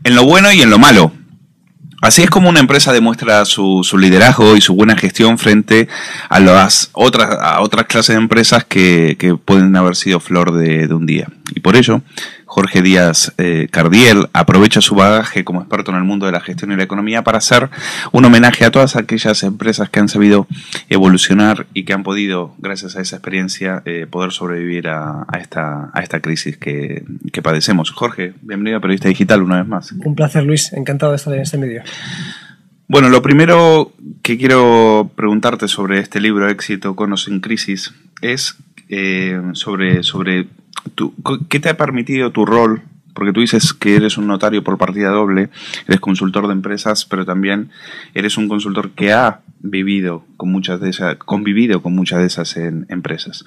en lo bueno y en lo malo. Así es como una empresa demuestra su liderazgo y su buena gestión frente a otras clases de empresas que pueden haber sido flor de un día. Y por ello, Jorge Díaz Cardiel aprovecha su bagaje como experto en el mundo de la gestión y la economía para hacer un homenaje a todas aquellas empresas que han sabido evolucionar y que han podido, gracias a esa experiencia, poder sobrevivir a esta crisis que padecemos. Jorge, bienvenido a Periodista Digital una vez más. Un placer, Luis. Encantado de estar en este medio. Bueno, lo primero que quiero preguntarte sobre este libro, Éxito con o sin crisis, es sobre ¿qué te ha permitido tu rol? Porque tú dices que eres un notario por partida doble, eres consultor de empresas, pero también eres un consultor que ha convivido con muchas de esas empresas.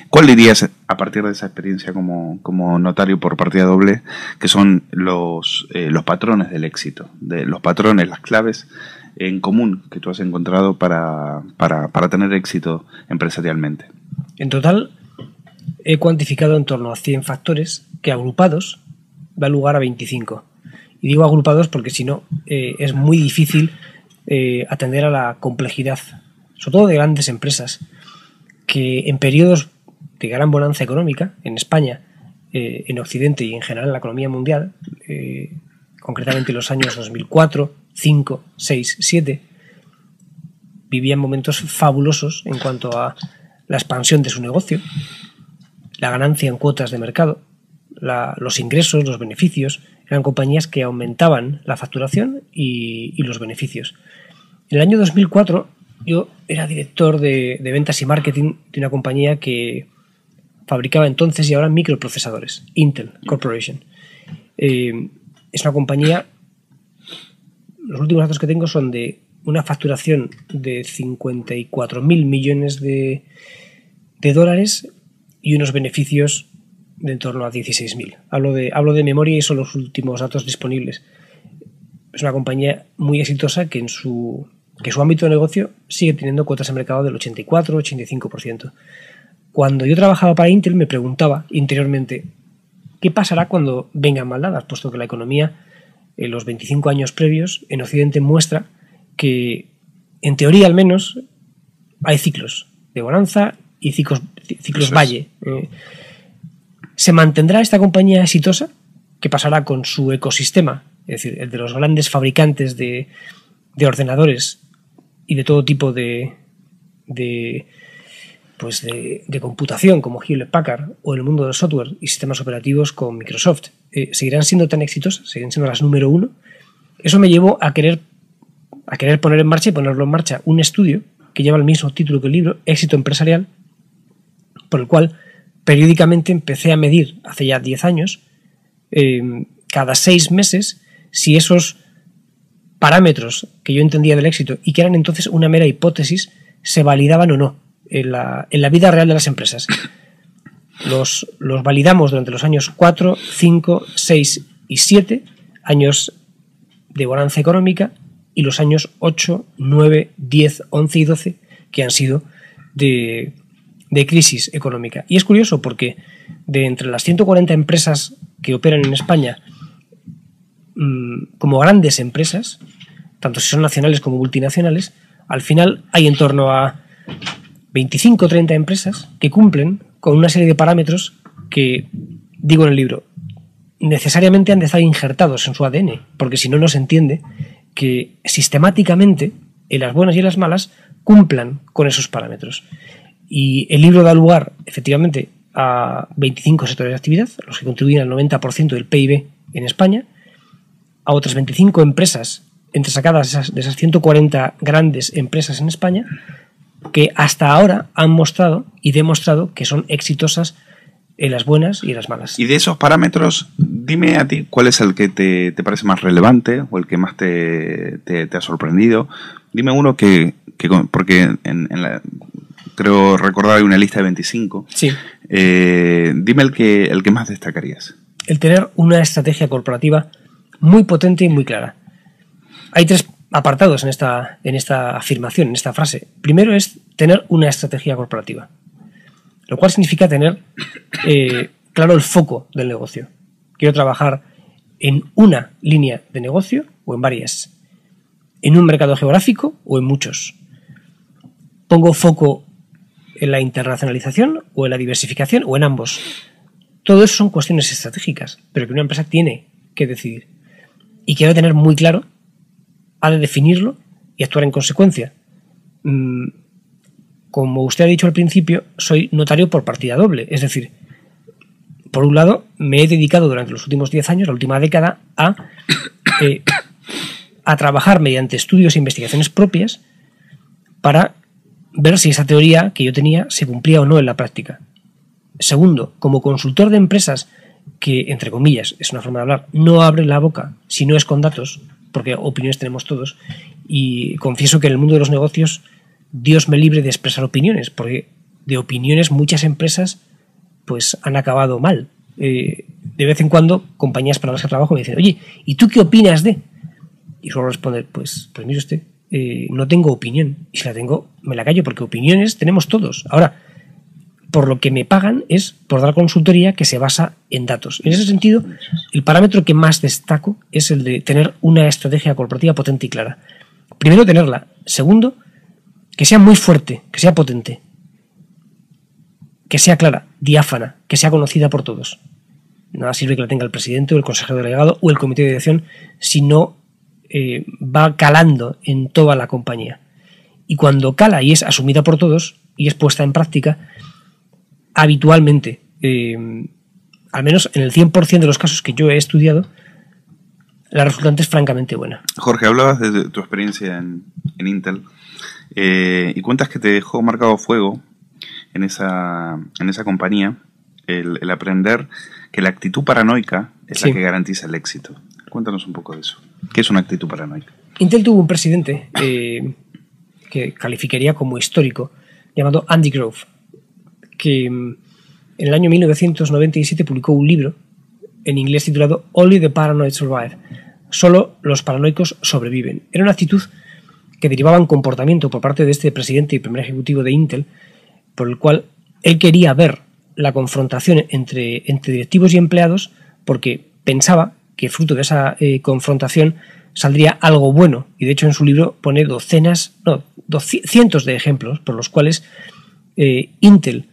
¿Cuál dirías, a partir de esa experiencia como notario por partida doble, que son los patrones del éxito, los patrones, las claves en común que tú has encontrado para tener éxito empresarialmente? En total, he cuantificado en torno a 100 factores que agrupados da lugar a 25. Y digo agrupados porque si no es muy difícil atender a la complejidad, sobre todo de grandes empresas, que en periodos de gran bonanza económica, en España, en Occidente y en general en la economía mundial, concretamente en los años 2004, 5, 6, 7, vivían momentos fabulosos en cuanto a la expansión de su negocio, la ganancia en cuotas de mercado, los ingresos, los beneficios. Eran compañías que aumentaban la facturación y los beneficios. En el año 2004 yo era director de ventas y marketing de una compañía que fabricaba entonces y ahora microprocesadores, Intel Corporation. Es una compañía, los últimos datos que tengo son de una facturación de 54.000 millones de dólares y unos beneficios de en torno a 16.000. Hablo de memoria y son los últimos datos disponibles. Es una compañía muy exitosa que su ámbito de negocio sigue teniendo cuotas de mercado del 84-85%. Cuando yo trabajaba para Intel me preguntaba interiormente qué pasará cuando vengan mal dadas, puesto que la economía en los 25 años previos en Occidente muestra que, en teoría al menos, hay ciclos de bonanza y ciclos valle. ¿Se mantendrá esta compañía exitosa? ¿Qué pasará con su ecosistema? Es decir, el de los grandes fabricantes de ordenadores y de todo tipo de computación como Hewlett Packard, o en el mundo del software y sistemas operativos con Microsoft. ¿Seguirán siendo tan exitosas? ¿Seguirán siendo las número uno? Eso me llevó a querer poner en marcha y ponerlo en marcha un estudio que lleva el mismo título que el libro, Éxito Empresarial, por el cual periódicamente empecé a medir, hace ya 10 años, cada 6 meses, si esos parámetros que yo entendía del éxito y que eran entonces una mera hipótesis, se validaban o no en la vida real de las empresas. Los validamos durante los años 4, 5, 6 y 7, años de bonanza económica, y los años 8, 9, 10, 11 y 12, que han sido de crisis económica. Y es curioso porque de entre las 140 empresas que operan en España como grandes empresas, tanto si son nacionales como multinacionales, al final hay en torno a 25 o 30 empresas que cumplen con una serie de parámetros que, digo en el libro, necesariamente han de estar injertados en su ADN, porque si no, no se entiende que sistemáticamente, en las buenas y en las malas, cumplan con esos parámetros. Y el libro da lugar, efectivamente, a 25 sectores de actividad, los que contribuyen al 90% del PIB en España, a otras 25 empresas entresacadas de esas 140 grandes empresas en España, que hasta ahora han mostrado y demostrado que son exitosas en las buenas y en las malas. Y de esos parámetros, dime a ti cuál es el que te parece más relevante o el que más te ha sorprendido. Dime uno porque creo recordar hay una lista de 25. Sí. Dime el que más destacarías. El tener una estrategia corporativa muy potente y muy clara. Hay 3 apartados en esta afirmación, en esta frase. Primero es tener una estrategia corporativa, lo cual significa tener claro el foco del negocio. Quiero trabajar en una línea de negocio o en varias, en un mercado geográfico o en muchos. Pongo foco en la internacionalización o en la diversificación o en ambos. Todo eso son cuestiones estratégicas, pero que una empresa tiene que decidir y que debe tener muy claro, ha de definirlo y actuar en consecuencia. Como usted ha dicho al principio, soy notario por partida doble, es decir, por un lado me he dedicado durante los últimos 10 años, la última década, a trabajar mediante estudios e investigaciones propias para ver si esa teoría que yo tenía se cumplía o no en la práctica. Segundo, como consultor de empresas que, entre comillas, es una forma de hablar, no abre la boca si no es con datos, porque opiniones tenemos todos, y confieso que en el mundo de los negocios Dios me libre de expresar opiniones, porque de opiniones muchas empresas pues han acabado mal. De vez en cuando compañías para las que trabajo me dicen, oye, ¿y tú qué opinas de? Y suelo responder, pues mire usted, no tengo opinión, y si la tengo me la callo, porque opiniones tenemos todos. Ahora, por lo que me pagan es por dar consultoría que se basa en datos. En ese sentido, el parámetro que más destaco es el de tener una estrategia corporativa potente y clara. Primero, tenerla. Segundo, que sea muy fuerte, que sea potente, que sea clara, diáfana, que sea conocida por todos. Nada sirve que la tenga el presidente o el consejero delegado o el comité de dirección si no va calando en toda la compañía. Y cuando cala y es asumida por todos y es puesta en práctica, habitualmente, al menos en el 100% de los casos que yo he estudiado, la resultante es francamente buena. Jorge, hablabas de tu experiencia en Intel y cuentas que te dejó marcado fuego en esa compañía el aprender que la actitud paranoica es la que garantiza el éxito. Cuéntanos un poco de eso. ¿Qué es una actitud paranoica? Intel tuvo un presidente que calificaría como histórico, llamado Andy Grove, que en el año 1997 publicó un libro en inglés titulado Only the Paranoid Survive. Solo los paranoicos sobreviven. Era una actitud que derivaba en comportamiento por parte de este presidente y primer ejecutivo de Intel, por el cual él quería ver la confrontación entre directivos y empleados, porque pensaba que fruto de esa confrontación saldría algo bueno. Y de hecho en su libro pone cientos de ejemplos por los cuales Intel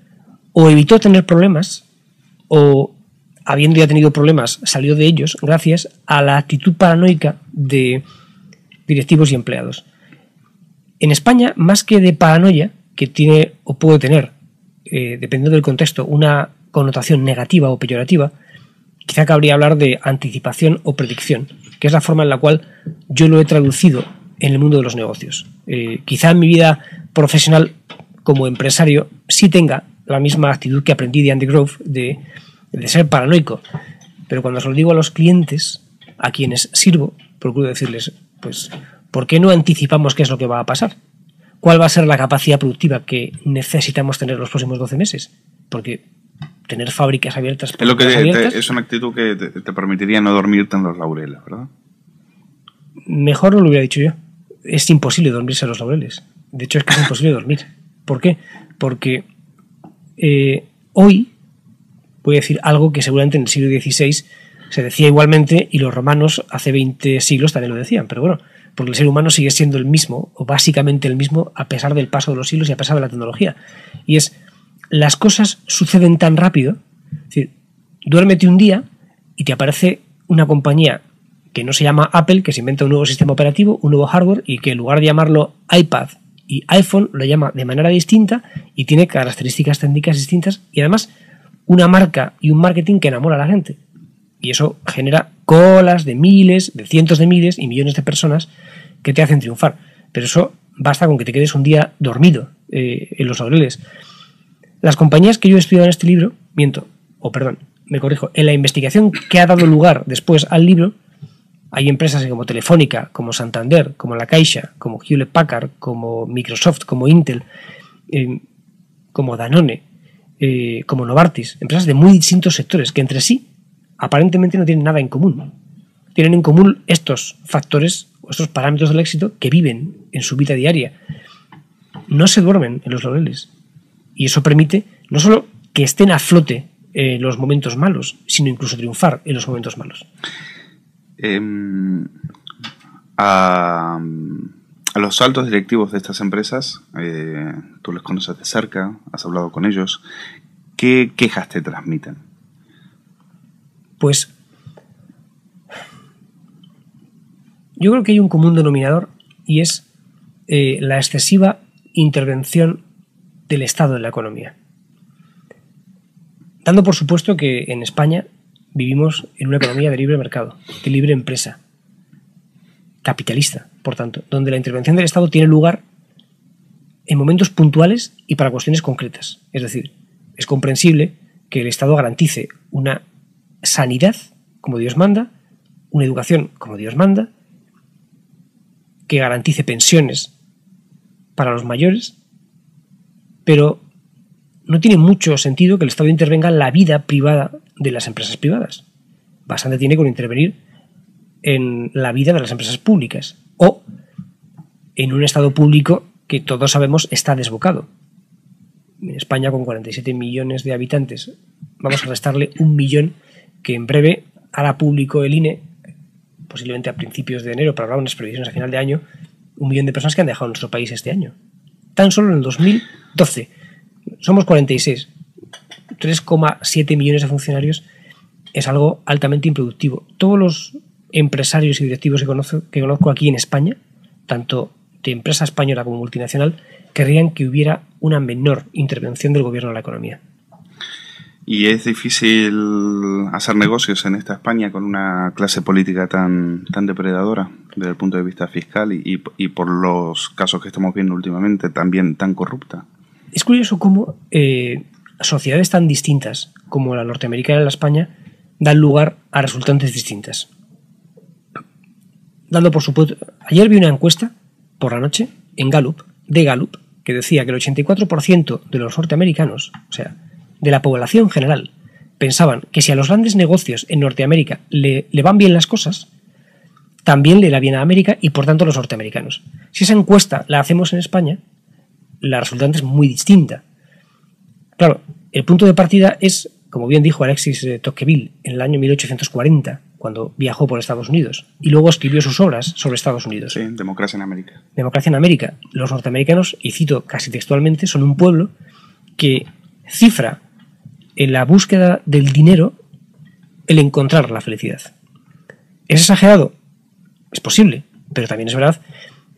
o evitó tener problemas o, habiendo ya tenido problemas, salió de ellos gracias a la actitud paranoica de directivos y empleados. En España, más que de paranoia, que tiene o puede tener, dependiendo del contexto, una connotación negativa o peyorativa, quizá cabría hablar de anticipación o predicción, que es la forma en la cual yo lo he traducido en el mundo de los negocios. Quizá en mi vida profesional como empresario sí tenga la misma actitud que aprendí de Andy Grove de ser paranoico, pero cuando se lo digo a los clientes a quienes sirvo, procuro decirles, pues, ¿por qué no anticipamos qué es lo que va a pasar? ¿Cuál va a ser la capacidad productiva que necesitamos tener los próximos 12 meses? Porque tener fábricas abiertas... Es, es una actitud que te permitiría no dormirte en los laureles, ¿verdad? Mejor no lo hubiera dicho yo. Es imposible dormirse en los laureles. De hecho, es casi imposible dormir. ¿Por qué? Porque hoy voy a decir algo que seguramente en el siglo XVI se decía igualmente y los romanos hace 20 siglos también lo decían, pero bueno, porque el ser humano sigue siendo el mismo, o básicamente el mismo, a pesar del paso de los siglos y a pesar de la tecnología. Y es, las cosas suceden tan rápido, es decir, duérmete un día y te aparece una compañía que no se llama Apple, que se inventa un nuevo sistema operativo, un nuevo hardware, y que en lugar de llamarlo iPad y iPhone, lo llama de manera distinta y tiene características técnicas distintas y además una marca y un marketing que enamora a la gente. Y eso genera colas de miles, de cientos de miles y millones de personas que te hacen triunfar. Pero eso basta con que te quedes un día dormido en los laureles. Las compañías que yo he estudiado en este libro, me corrijo, en la investigación que ha dado lugar después al libro, hay empresas como Telefónica, como Santander, como La Caixa, como Hewlett Packard, como Microsoft, como Intel, como Danone, como Novartis, empresas de muy distintos sectores que entre sí aparentemente no tienen nada en común. Tienen en común estos factores, estos parámetros del éxito que viven en su vida diaria. No se duermen en los laureles. Y eso permite no solo que estén a flote en los momentos malos, sino incluso triunfar en los momentos malos. A los altos directivos de estas empresas, tú les conoces de cerca, has hablado con ellos, ¿qué quejas te transmiten? Pues yo creo que hay un común denominador y es la excesiva intervención del Estado en la economía. Dando por supuesto que en España vivimos en una economía de libre mercado, de libre empresa, capitalista, por tanto, donde la intervención del Estado tiene lugar en momentos puntuales y para cuestiones concretas. Es decir, es comprensible que el Estado garantice una sanidad como Dios manda, una educación como Dios manda, que garantice pensiones para los mayores, pero no tiene mucho sentido que el Estado intervenga en la vida privada de las empresas privadas. Bastante tiene con intervenir en la vida de las empresas públicas o en un Estado público que todos sabemos está desbocado. En España, con 47 millones de habitantes, vamos a restarle 1 millón que en breve hará público el INE, posiblemente a principios de enero, para hablar de unas previsiones a final de año, 1 millón de personas que han dejado nuestro país este año. Tan solo en el 2012 somos 46. 3,7 millones de funcionarios es algo altamente improductivo. Todos los empresarios y directivos que conozco aquí en España, tanto de empresa española como multinacional, querrían que hubiera una menor intervención del gobierno en la economía. ¿Y es difícil hacer negocios en esta España con una clase política tan depredadora desde el punto de vista fiscal y por los casos que estamos viendo últimamente también tan corrupta? Es curioso cómo sociedades tan distintas como la norteamericana y la España dan lugar a resultantes distintas. Dando por supuesto, ayer vi una encuesta por la noche en Gallup, que decía que el 84% de los norteamericanos, o sea, de la población general, pensaban que si a los grandes negocios en Norteamérica le van bien las cosas, también le irá bien a América y por tanto a los norteamericanos. Si esa encuesta la hacemos en España, la resultante es muy distinta. Claro, el punto de partida es, como bien dijo Alexis Tocqueville en el año 1840, cuando viajó por Estados Unidos y luego escribió sus obras sobre Estados Unidos. Sí, Democracia en América. Democracia en América. Los norteamericanos, y cito casi textualmente, son un pueblo que cifra en la búsqueda del dinero el encontrar la felicidad. ¿Es exagerado? Es posible, pero también es verdad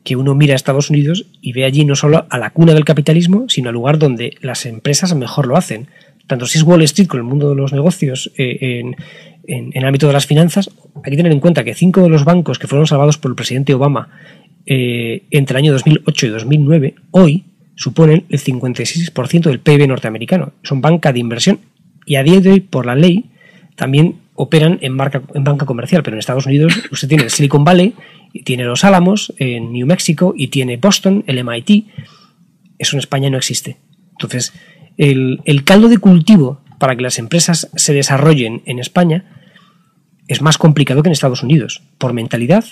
que uno mira a Estados Unidos y ve allí no solo a la cuna del capitalismo, sino al lugar donde las empresas mejor lo hacen. Tanto si es Wall Street con el mundo de los negocios, en el ámbito de las finanzas, hay que tener en cuenta que 5 de los bancos que fueron salvados por el presidente Obama entre el año 2008 y 2009, hoy suponen el 56% del PIB norteamericano. Son banca de inversión y a día de hoy, por la ley, también operan en banca comercial, pero en Estados Unidos usted tiene el Silicon Valley, y tiene Los Álamos en New Mexico y tiene Boston, el MIT. Eso en España no existe. Entonces, el caldo de cultivo para que las empresas se desarrollen en España es más complicado que en Estados Unidos, por mentalidad,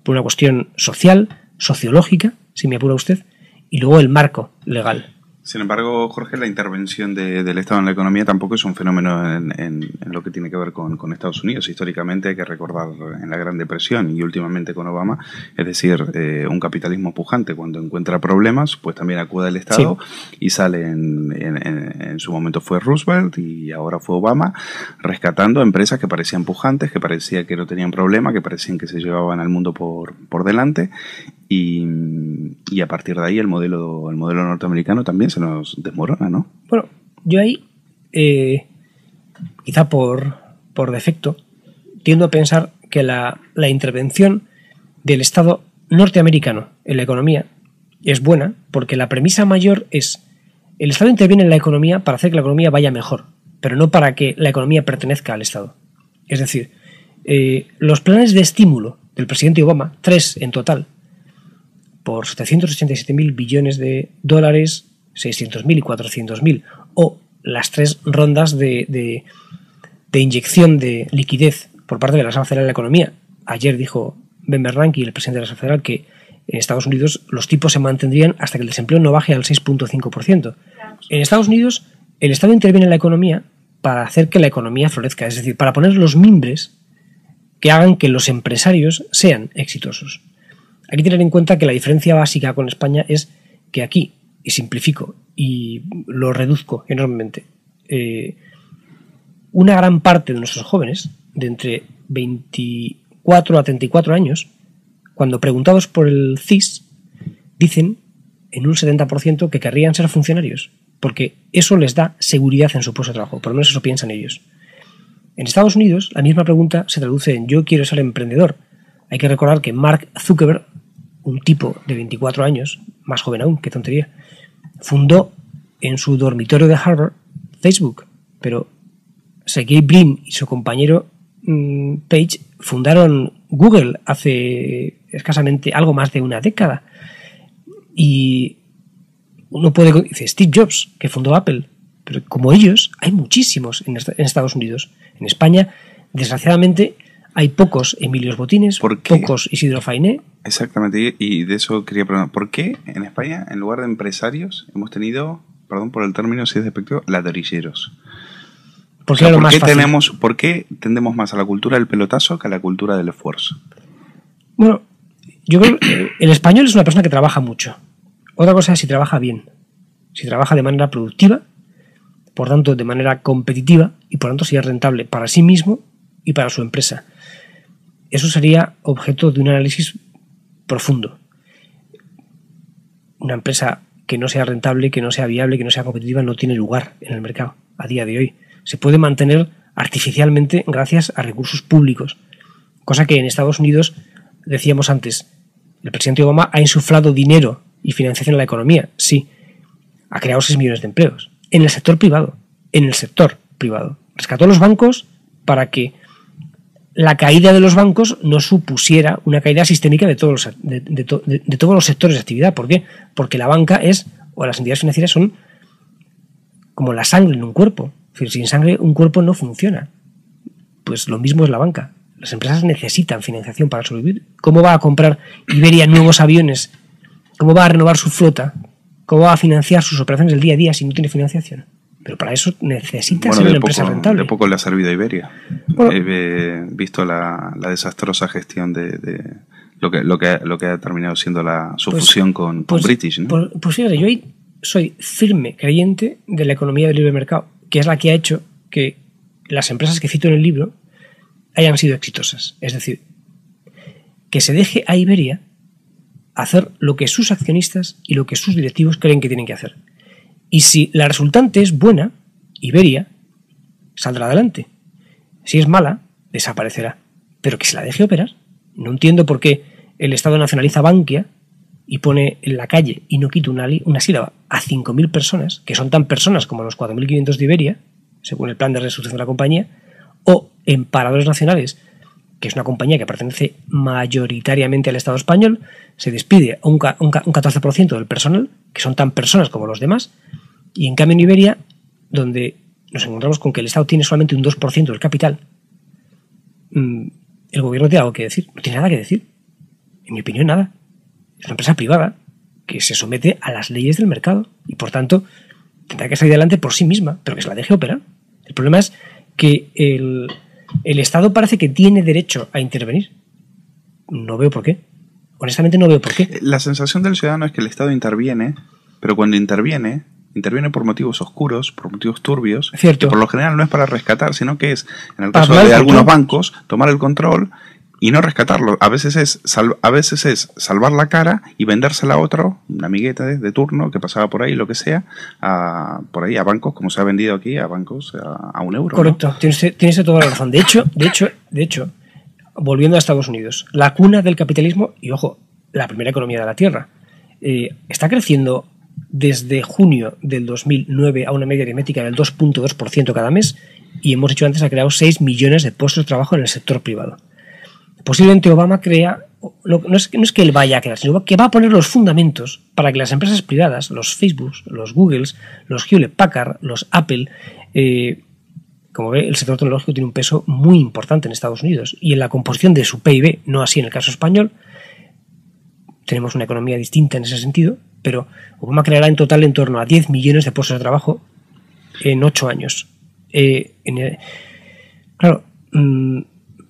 por una cuestión social, sociológica, si me apura usted, y luego el marco legal. Sin embargo, Jorge, la intervención del Estado en la economía tampoco es un fenómeno en lo que tiene que ver con Estados Unidos. Históricamente hay que recordar en la Gran Depresión y últimamente con Obama, es decir, un capitalismo pujante cuando encuentra problemas, pues también acude al Estado, sí. Y sale en su momento fue Roosevelt y ahora fue Obama, rescatando empresas que parecían pujantes, que parecía que no tenían problema, que parecían que se llevaban al mundo por delante. Y a partir de ahí el modelo norteamericano también se nos desmorona, ¿no? Bueno, yo ahí, quizá por defecto, tiendo a pensar que la intervención del Estado norteamericano en la economía es buena, porque la premisa mayor es: el Estado interviene en la economía para hacer que la economía vaya mejor, pero no para que la economía pertenezca al Estado. Es decir, los planes de estímulo del presidente Obama, 3 en total, por 787.000 billones de dólares, 600.000 y 400.000, o las 3 rondas de inyección de liquidez por parte de la Reserva Federal de la Economía. Ayer dijo Ben Bernanke, el presidente de la Reserva Federal, que en Estados Unidos los tipos se mantendrían hasta que el desempleo no baje al 6,5%. En Estados Unidos, el Estado interviene en la economía para hacer que la economía florezca, es decir, para poner los mimbres que hagan que los empresarios sean exitosos. Hay que tener en cuenta que la diferencia básica con España es que aquí, y simplifico y lo reduzco enormemente, una gran parte de nuestros jóvenes, de entre 24 a 34 años, cuando preguntados por el CIS, dicen en un 70% que querrían ser funcionarios, porque eso les da seguridad en su puesto de trabajo, por lo menos eso piensan ellos. En Estados Unidos, la misma pregunta se traduce en yo quiero ser emprendedor. Hay que recordar que Mark Zuckerberg, un tipo de 24 años, más joven aún, qué tontería, fundó en su dormitorio de Harvard Facebook, pero Sergey Brin y su compañero Page fundaron Google hace escasamente algo más de una década. Y uno puede decir Steve Jobs, que fundó Apple, pero como ellos hay muchísimos en Estados Unidos. En España, desgraciadamente, hay pocos Emilios Botines, pocos Isidro Fainé. Exactamente, y de eso quería preguntar, ¿por qué en España, en lugar de empresarios, hemos tenido, perdón por el término si es despectivo, ladrilleros? Porque era lo más fácil. ¿Por qué tendemos más a la cultura del pelotazo que a la cultura del esfuerzo? Bueno, yo creo que el español es una persona que trabaja mucho. Otra cosa es si trabaja bien, si trabaja de manera productiva, por tanto de manera competitiva y por tanto si es rentable para sí mismo y para su empresa. Eso sería objeto de un análisis profundo. Una empresa que no sea rentable, que no sea viable, que no sea competitiva no tiene lugar en el mercado a día de hoy. Se puede mantener artificialmente gracias a recursos públicos, cosa que en Estados Unidos, decíamos antes, el presidente Obama ha insuflado dinero y financiación en la economía, sí, ha creado 6 millones de empleos, en el sector privado, rescató a los bancos para que la caída de los bancos no supusiera una caída sistémica de todos los sectores de actividad. ¿Por qué? Porque la banca o las entidades financieras son como la sangre en un cuerpo. Es decir, sin sangre un cuerpo no funciona. Pues lo mismo es la banca. Las empresas necesitan financiación para sobrevivir. ¿Cómo va a comprar Iberia nuevos aviones? ¿Cómo va a renovar su flota? ¿Cómo va a financiar sus operaciones del día a día si no tiene financiación? Pero para eso necesita ser una empresa rentable. De poco le ha servido a Iberia. Bueno, he visto la desastrosa gestión de lo que ha terminado siendo su fusión con British, ¿no? Pues fíjate, yo ahí soy firme creyente de la economía del libre mercado, que es la que ha hecho que las empresas que cito en el libro hayan sido exitosas. Es decir, que se deje a Iberia hacer lo que sus accionistas y lo que sus directivos creen que tienen que hacer. Y si la resultante es buena, Iberia saldrá adelante. Si es mala, desaparecerá. Pero que se la deje operar. No entiendo por qué el Estado nacionaliza Bankia y pone en la calle y no quita una sílaba a 5.000 personas, que son tan personas como los 4.500 de Iberia, según el plan de reestructuración de la compañía, o en Paradores Nacionales, que es una compañía que pertenece mayoritariamente al Estado español, se despide a un 14% del personal, que son tan personas como los demás, y en cambio en Iberia, donde nos encontramos con que el Estado tiene solamente un 2% del capital, el gobierno tiene algo que decir, no tiene nada que decir, en mi opinión nada. Es una empresa privada que se somete a las leyes del mercado y por tanto tendrá que salir adelante por sí misma, pero que se la deje operar. El problema es que el Estado parece que tiene derecho a intervenir. No veo por qué. Honestamente no veo por qué. La sensación del ciudadano es que el Estado interviene, pero cuando interviene por motivos oscuros, por motivos turbios, cierto, que por lo general no es para rescatar, sino que es, en el caso de algunos bancos, tomar el control y no rescatarlo. A veces es salvar la cara y vendérsela a otro, una amigueta de turno que pasaba por ahí, lo que sea, a bancos, como se ha vendido aquí, a bancos a €1. Correcto, ¿no? Tienes toda la razón. De hecho, volviendo a Estados Unidos, la cuna del capitalismo, y ojo, la primera economía de la Tierra, está creciendo desde junio del 2009 a una media aritmética del 2.2% cada mes, y hemos dicho antes, ha creado 6 millones de puestos de trabajo en el sector privado. Posiblemente Obama crea, no es que él vaya a crear, sino que va a poner los fundamentos para que las empresas privadas, los Facebook, los Google, los Hewlett Packard, los Apple, como ve, el sector tecnológico tiene un peso muy importante en Estados Unidos y en la composición de su PIB, no así en el caso español. Tenemos una economía distinta en ese sentido, pero Obama creará en total en torno a 10 millones de puestos de trabajo en 8 años. Claro,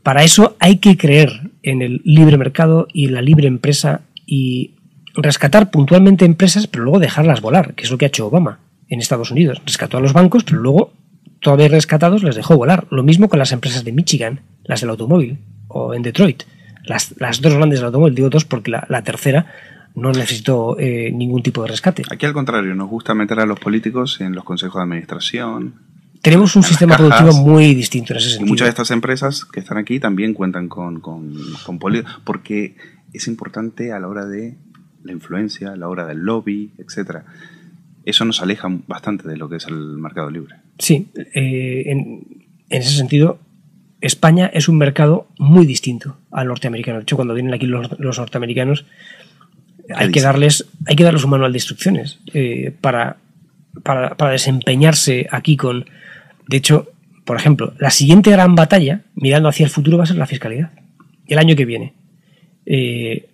Para eso hay que creer en el libre mercado y en la libre empresa y rescatar puntualmente empresas, pero luego dejarlas volar, que es lo que ha hecho Obama en Estados Unidos. Rescató a los bancos, pero luego, toda vez rescatados, les dejó volar. Lo mismo con las empresas de Michigan, las del automóvil, o en Detroit. Las dos grandes del automóvil, digo dos porque la tercera no necesitó ningún tipo de rescate. Aquí al contrario, nos gusta meter a los políticos en los consejos de administración. Tenemos un sistema productivo muy distinto en ese sentido. Y muchas de estas empresas que están aquí también cuentan con políticos, porque es importante a la hora de la influencia, a la hora del lobby, etcétera. Eso nos aleja bastante de lo que es el mercado libre. Sí, en ese sentido, España es un mercado muy distinto al norteamericano. De hecho, cuando vienen aquí los norteamericanos, hay que darles un manual de instrucciones para desempeñarse aquí con... De hecho, por ejemplo, la siguiente gran batalla, mirando hacia el futuro, va a ser la fiscalidad. El año que viene.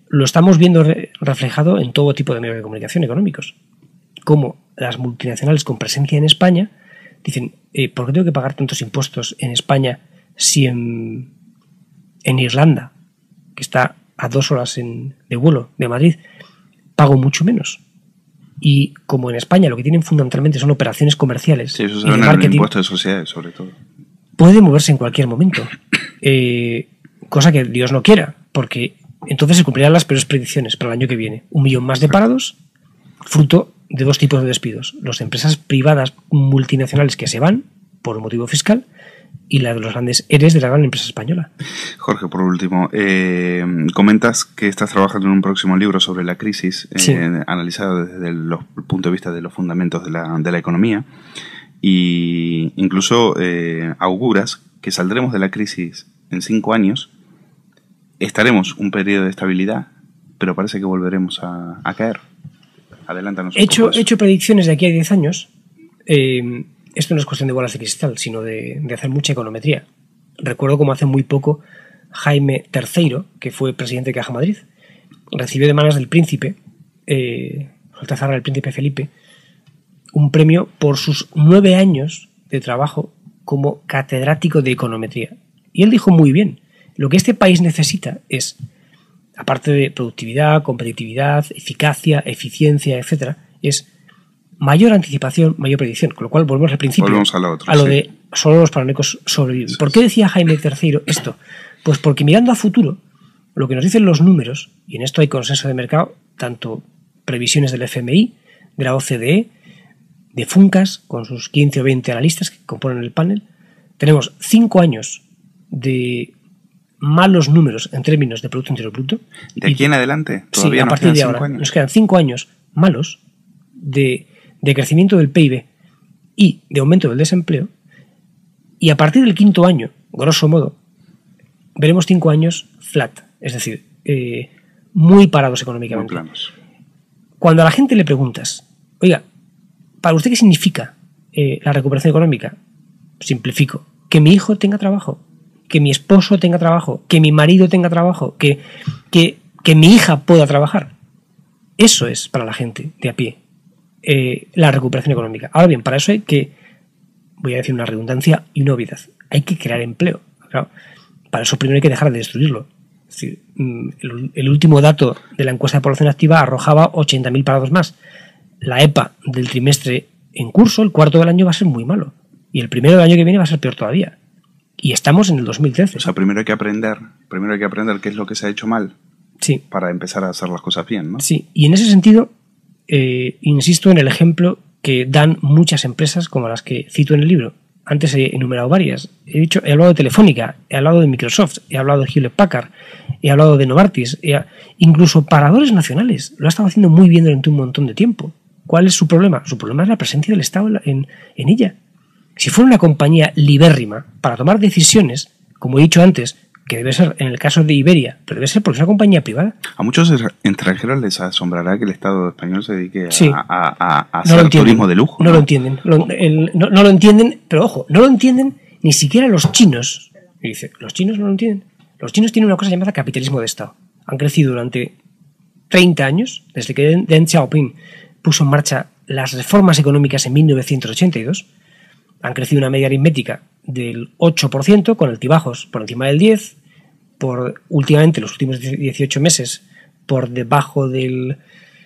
Lo estamos viendo reflejado en todo tipo de medios de comunicación económicos. Como las multinacionales con presencia en España dicen, ¿por qué tengo que pagar tantos impuestos en España si en Irlanda, que está a 2 horas de vuelo de Madrid, pago mucho menos? Y como en España lo que tienen fundamentalmente son operaciones comerciales, sí, eso se ve en el impuesto de sociedades, sobre todo, puede moverse en cualquier momento, cosa que Dios no quiera, porque entonces se cumplirán las peores predicciones para el año que viene. 1 millón más de parados, fruto de 2 tipos de despidos: los de empresas privadas multinacionales que se van por motivo fiscal, y la de los grandes ERES de la gran empresa española. Jorge, por último, comentas que estás trabajando en un próximo libro sobre la crisis, sí, analizado desde el punto de vista de los fundamentos de la economía, y incluso auguras que saldremos de la crisis en 5 años, estaremos un periodo de estabilidad, pero parece que volveremos a caer. Adelántanos un poco eso. He hecho predicciones de aquí a 10 años. Esto no es cuestión de bolas de cristal, sino de hacer mucha econometría. Recuerdo como hace muy poco Jaime III, que fue presidente de Caja Madrid, recibió de manos del príncipe, Su Alteza el príncipe Felipe, un premio por sus 9 años de trabajo como catedrático de econometría. Y él dijo muy bien, lo que este país necesita es, aparte de productividad, competitividad, eficacia, eficiencia, etcétera, es mayor anticipación, mayor predicción, con lo cual volvemos al principio, volvemos a lo otro, sí, de solo los paranoicos sobreviven. ¿Por qué decía Jaime III esto? Pues porque mirando a futuro, lo que nos dicen los números, y en esto hay consenso de mercado, tanto previsiones del FMI, de la OCDE, de Funcas, con sus 15 o 20 analistas que componen el panel, tenemos 5 años de malos números en términos de Producto Interior Bruto. ¿De aquí en adelante? Sí, a partir de ahora. Nos quedan 5 años malos de crecimiento del PIB y de aumento del desempleo, y a partir del 5.º año, grosso modo, veremos 5 años flat, es decir, muy parados económicamente. Muy planos. Cuando a la gente le preguntas, oiga, ¿para usted qué significa la recuperación económica? Simplifico: que mi hijo tenga trabajo, que mi esposo tenga trabajo, que mi marido tenga trabajo, que mi hija pueda trabajar. Eso es para la gente de a pie la recuperación económica. Ahora bien, para eso hay que, voy a decir una redundancia y una obviedad, hay que crear empleo. Claro, para eso primero hay que dejar de destruirlo. Es decir, el último dato de la encuesta de población activa arrojaba 80.000 parados más. La EPA del trimestre en curso, el cuarto del año, va a ser muy malo. Y el primero del año que viene va a ser peor todavía. Y estamos en el 2013. O sea, primero hay que aprender qué es lo que se ha hecho mal, sí, para empezar a hacer las cosas bien, ¿no? Sí, y en ese sentido, insisto en el ejemplo que dan muchas empresas como las que cito en el libro. Antes he enumerado varias. He hablado de Telefónica, he hablado de Microsoft, he hablado de Hewlett Packard, he hablado de Novartis, incluso paradores nacionales. Lo ha estado haciendo muy bien durante un montón de tiempo. ¿Cuál es su problema? Su problema es la presencia del Estado en ella. Si fuera una compañía libérrima para tomar decisiones, como he dicho antes, que debe ser en el caso de Iberia, pero debe ser porque es una compañía privada. A muchos extranjeros les asombrará que el Estado español se dedique sí, a hacer turismo de lujo. No lo entienden. No lo entienden, pero ojo, no lo entienden ni siquiera los chinos. Y dice, ¿los chinos no lo entienden? Los chinos tienen una cosa llamada capitalismo de Estado. Han crecido durante 30 años, desde que Deng Xiaoping puso en marcha las reformas económicas en 1982. Han crecido una media aritmética del 8%, con altibajos por encima del 10%, últimamente, los últimos 18 meses, por debajo del...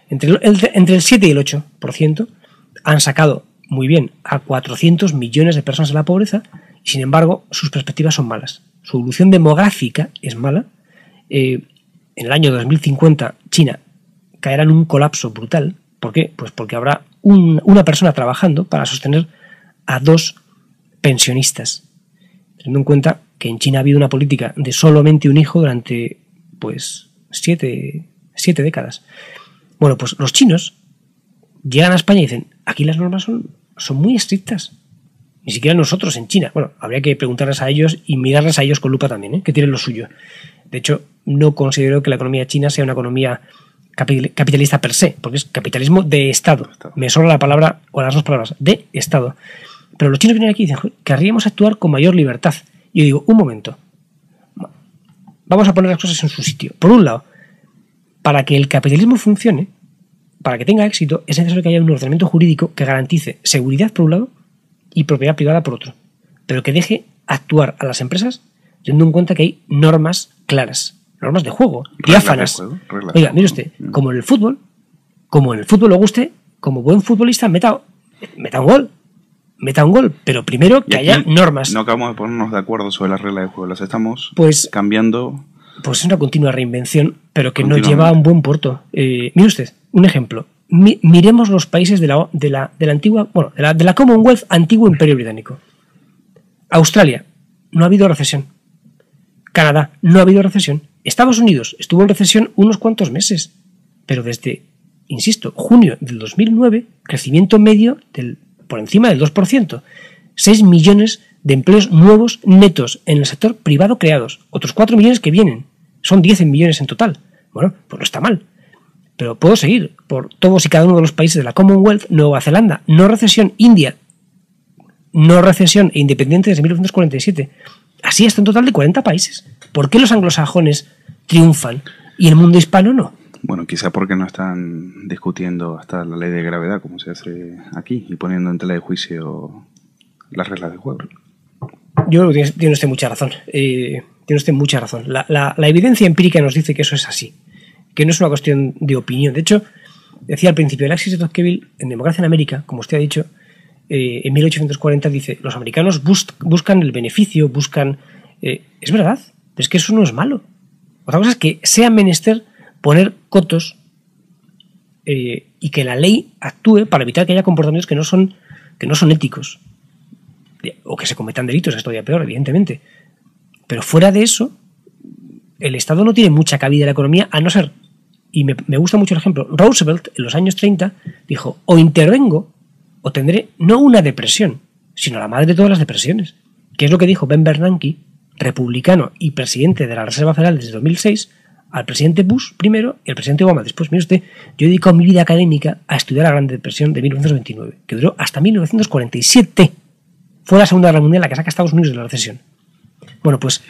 Entre el 7 y el 8%, han sacado muy bien a 400 millones de personas de la pobreza y, sin embargo, sus perspectivas son malas. Su evolución demográfica es mala. En el año 2050, China caerá en un colapso brutal. ¿Por qué? Pues porque habrá una persona trabajando para sostener a 2 pensionistas. Teniendo en cuenta que en China ha habido una política de solamente un hijo durante, pues, 7 décadas. Bueno, pues los chinos llegan a España y dicen, aquí las normas son muy estrictas. Ni siquiera nosotros en China. Bueno, habría que preguntarles a ellos y mirarles a ellos con lupa también, que tienen lo suyo. De hecho, no considero que la economía china sea una economía capitalista per se, porque es capitalismo de Estado. Me sobra la palabra, o las 2 palabras, de Estado. Pero los chinos vienen aquí y dicen, querríamos actuar con mayor libertad. Y yo digo, un momento, vamos a poner las cosas en su sitio. Por un lado, para que el capitalismo funcione, para que tenga éxito, es necesario que haya un ordenamiento jurídico que garantice seguridad por un lado y propiedad privada por otro, pero que deje actuar a las empresas teniendo en cuenta que hay normas claras, normas de juego, diáfanas. Oiga, mire usted, como en el fútbol le guste, como buen futbolista, meta un gol, pero primero que haya normas. No acabamos de ponernos de acuerdo sobre las reglas de juego, las estamos cambiando. Pues es una continua reinvención, pero que no lleva a un buen puerto. Mire usted, un ejemplo. Miremos los países de la antigua, bueno, de la Commonwealth, antiguo Imperio Británico. Australia, no ha habido recesión. Canadá, no ha habido recesión. Estados Unidos estuvo en recesión unos cuantos meses, pero desde, insisto, junio del 2009, crecimiento medio por encima del 2%. 6 millones de empleos nuevos netos en el sector privado creados. Otros 4 millones que vienen. Son 10 millones en total. Bueno, pues no está mal. Pero puedo seguir por todos y cada uno de los países de la Commonwealth. Nueva Zelanda, no recesión. India, no recesión e independiente desde 1947. Así hasta un total de 40 países. ¿Por qué los anglosajones triunfan y el mundo hispano no? Bueno, quizá porque no están discutiendo hasta la ley de gravedad, como se hace aquí, y poniendo en tela de juicio las reglas del juego. Tiene usted mucha razón. Tiene usted mucha razón. La evidencia empírica nos dice que eso es así, que no es una cuestión de opinión. De hecho, decía al principio, el Axis de Tocqueville, en Democracia en América, como usted ha dicho, en 1840 dice, los americanos buscan el beneficio, buscan... es verdad, pero es que eso no es malo. Otra cosa es que sea menester poner cotos y que la ley actúe para evitar que haya comportamientos que no son éticos. O que se cometan delitos, es todavía peor, evidentemente. Pero fuera de eso, el Estado no tiene mucha cabida en la economía, a no ser, y me gusta mucho el ejemplo, Roosevelt en los años 30 dijo, o intervengo o tendré no una depresión, sino la madre de todas las depresiones, que es lo que dijo Ben Bernanke, republicano y presidente de la Reserva Federal desde 2006, al presidente Bush primero y al presidente Obama después. Mire usted, yo he dedicado mi vida académica a estudiar la Gran Depresión de 1929, que duró hasta 1947. Fue la Segunda Guerra Mundial la que saca a Estados Unidos de la recesión. Bueno, pues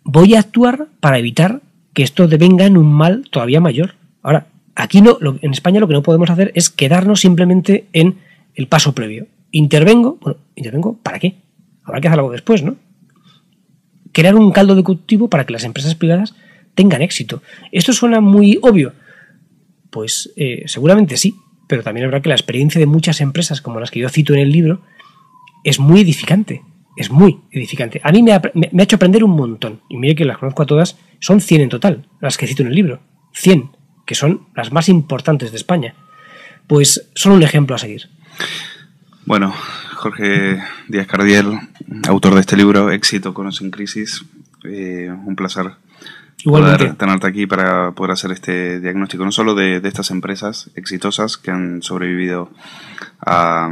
voy a actuar para evitar que esto devenga en un mal todavía mayor. Ahora, aquí en España lo que no podemos hacer es quedarnos simplemente en el paso previo. ¿Intervengo? Bueno, ¿intervengo para qué? Habrá que hacer algo después, ¿no? Crear un caldo de cultivo para que las empresas privadas tengan éxito. ¿Esto suena muy obvio? Pues seguramente sí. Pero también es verdad que la experiencia de muchas empresas, como las que yo cito en el libro, es muy edificante. Es muy edificante. A mí me ha hecho aprender un montón. Y mire que las conozco a todas. Son 100 en total, las que cito en el libro. 100, que son las más importantes de España. Pues son un ejemplo a seguir. Bueno, Jorge Díaz Cardiel, autor de este libro, Éxito, Conoce en Crisis. Un placer poder tenerte aquí para poder hacer este diagnóstico, no solo de estas empresas exitosas que han sobrevivido a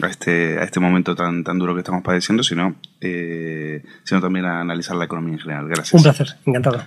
este momento tan duro que estamos padeciendo, sino también a analizar la economía en general. Gracias. Un placer, encantado.